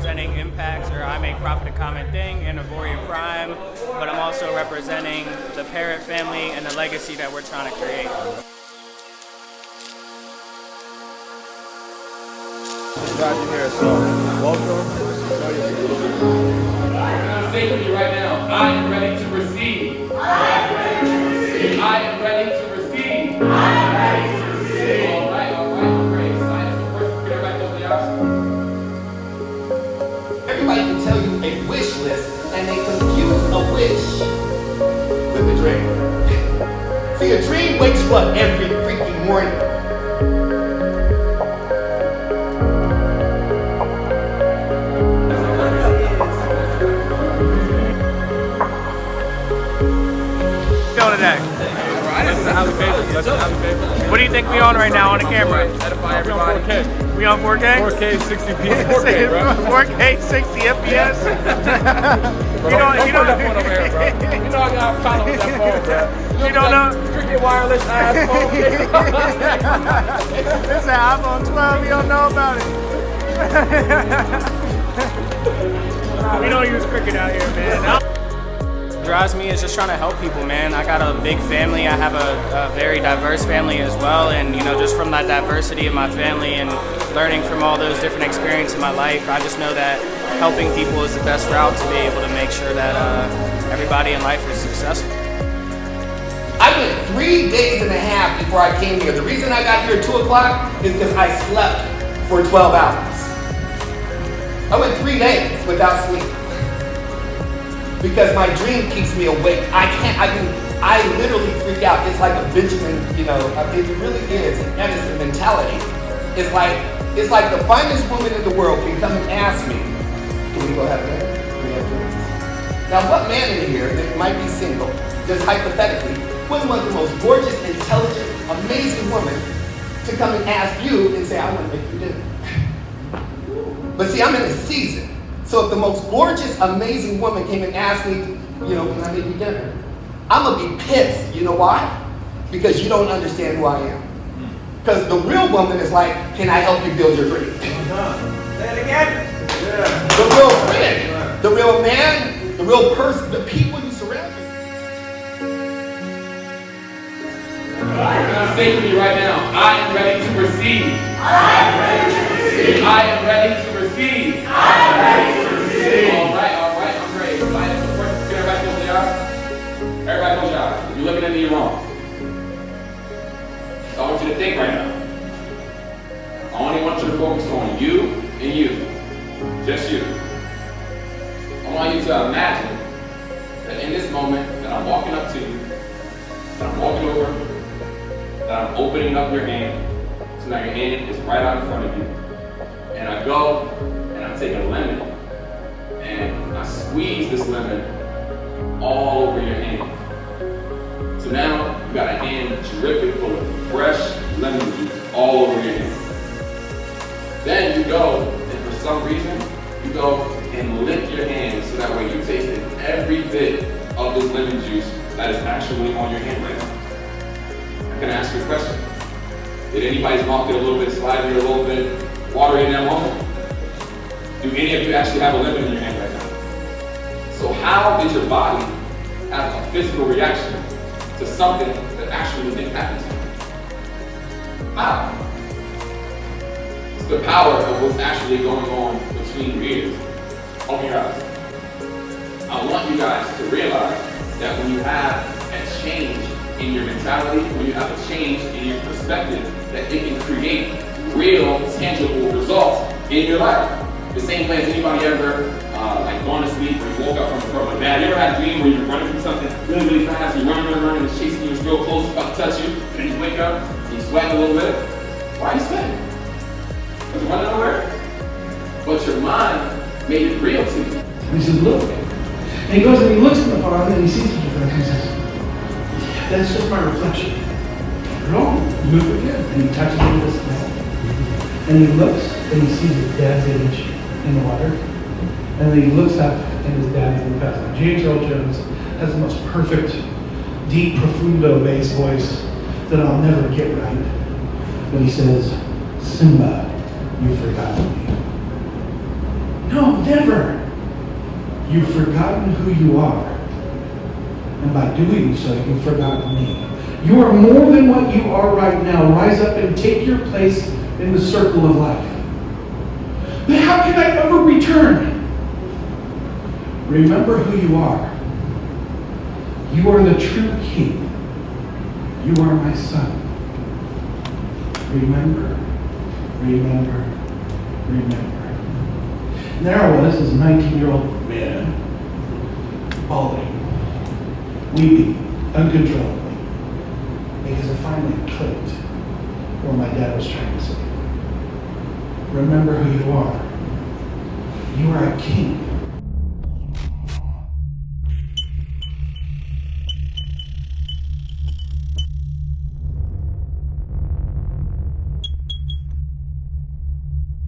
representing iMPACT, or I Make Profit a Common Thing, and Auvoria Prime, but I'm also representing the Parrot family and the legacy that we're trying to create. Glad you're here, so welcome. I'm saying to you right now, I am ready to receive. I am ready to receive. I am ready to receive. I am ready to receive. All right, I'm very excited. So first, get everybody close the eyes. Everybody can tell you a wish list, and they confuse a wish with a dream. See, a dream wakes you up every freaking morning. Today. What do you think we on right now on the camera? Edify everybody. 4K. We on 4K? 4K, 60 FPS. 4K, bro. 4K, 60 FPS. You don't that phone over here, bro. You know I got a problem with that phone, bro. You don't know? Cricket wireless ass phone. It's an iPhone 12. You don't know about it. We don't use cricket out here, man. Drives me is just trying to help people, man. I got a big family. I have a very diverse family as well, and you know, just from that diversity of my family and learning from all those different experiences in my life, I just know that helping people is the best route to be able to make sure that everybody in life is successful. I went 3 days and a half before I came here. The reason I got here at 2 o'clock is because I slept for 12 hours. I went 3 days without sleep. Because my dream keeps me awake. I literally freak out. It's like a Benjamin, you know, it really is an Edison mentality. It's like the finest woman in the world can come and ask me, can we go have dinner? Can we have drinks? Now what man in here that might be single, just hypothetically, wouldn't want the most gorgeous, intelligent, amazing woman to come and ask you and say, I want to make you dinner. But see, I'm in a season. So if the most gorgeous, amazing woman came and asked me, you know, can I make you dinner? I'm gonna be pissed. You know why? Because you don't understand who I am. Because the real woman is like, can I help you build your dream? Say it again. Yeah. The real friend, the real man, the real person, the people you surround yourself. I'm saying to you right now, I am ready to receive. I am ready to receive. I am ready to receive. I am ready to receive. All right, I'm very excited. So first, get everybody close your eyes. Everybody close your eyes. If you're looking at me, you're wrong. So I want you to think right now. I only want you to focus on you and you. Just you. I want you to imagine that in this moment that I'm walking up to you, that I'm walking over, that I'm opening up your hand, so now your hand is right out in front of you. And I go and I take a lemon and I squeeze this lemon all over your hand. So now you got a hand dripping full of fresh lemon juice all over your hand. Then you go, and for some reason, you go and lick your hand so that way you tasted every bit of this lemon juice that is actually on your hand right now. I'm gonna ask you a question. Did anybody's mouth get a little bit slimy or a little bit watery in that moment? Do any of you actually have a lemon in your hand right now? So how did your body have a physical reaction to something that actually didn't happen to you? How? It's the power of what's actually going on between your ears. Open your eyes. I want you guys to realize that when you have a change in your mentality, when you have a change in your perspective, that it can create real, tangible results in your life. The same way as anybody ever like gone to sleep or you woke up from a bad. You ever had a dream where you're running from something really, really fast, you're running, and it's chasing you, it's real close, it's about to touch you, and then you wake up, and you sweat a little bit. Why are you sweating? Because you're running nowhere? But your mind made it real to you. He says, look. And he goes and he looks in the pond and he sees his reflection and he says, that's just my reflection. No, look again. And he touches it with his hand. And he looks and he sees his dad's image in the water. And then he looks up and his dad is in the past. Now, James Earl Jones has the most perfect, deep, profundo bass voice that I'll never get right. But he says, Simba, you forgot me. No, never. You've forgotten who you are. And by doing so, you've forgotten me. You are more than what you are right now. Rise up and take your place in the circle of life. But how can I ever return? Remember who you are. You are the true king. You are my son. Remember, remember, remember. And there I was, as a 19-year-old man, bawling, weeping uncontrollably, because it finally clicked what my dad was trying to say. Remember who you are. You are a king.